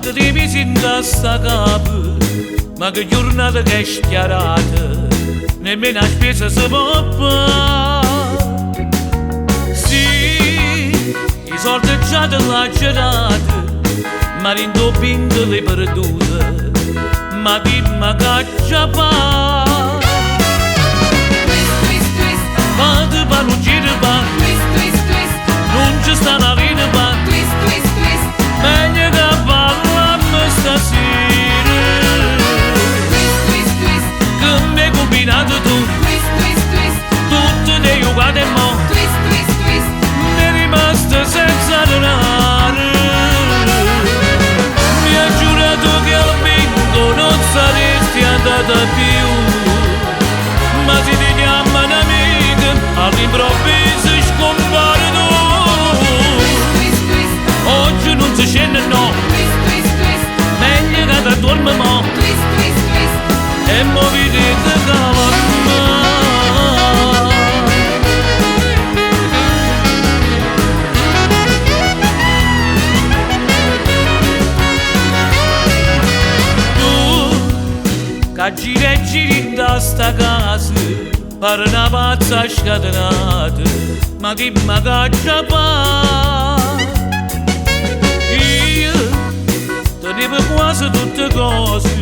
te divisi in sta capo, ma che giornata che è schiarata, nemmeno a spesa si può fare. Sì, i soldi già te l'ha girata, ma l'indopinto le perdute, ma dimmi che già fa. Ma te fa non gira fa, non ci sta una vita fa, meglio che parliamo stasera, che mi hai combinato tu, tutto dei uguali e mo, mi è rimasto senza denaro. Mi ha giurato che al bingo non saresti andata più, ma si ti chiama un'amica, all'improvviso scompare tu. Oggi non si scende no, meglio che ti dormi mo, e mo vedete che l'anima. Che gira e gira in sta casa, pare una pazza scatenata, ma dimmi che già fa. Io tenevo quasi tutte cose,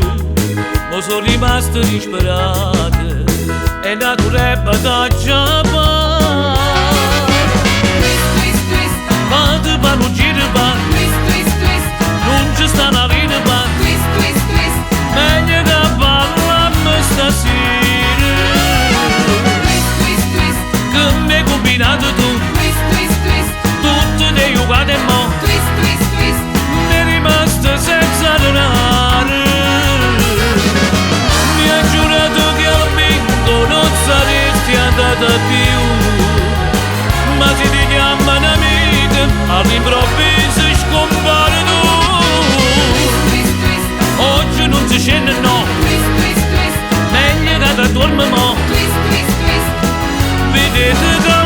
ma sono rimaste disperate, e naturebbe da già fa. Ma te fa non gira fa, non ci sta una vita fa, meglio che parliamo stasera, che mi hai combinato tu, tutto dei uguali e mo, mi è rimasto senza denaro. Mi ha giurato che al bingo non saresti andata più, ma se ti chiama un'amica, all'improvviso scompare tu. Oggi non si scende no, meglio che ti dormi mo, vedete che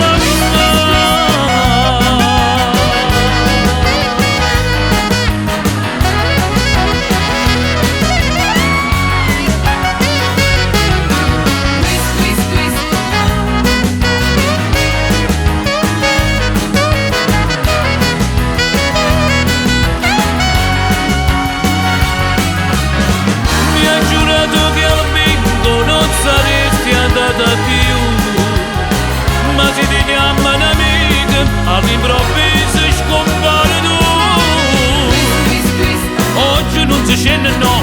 ma se ti chiama un'amica, all'improvviso scompare tu. Oggi non si scende no,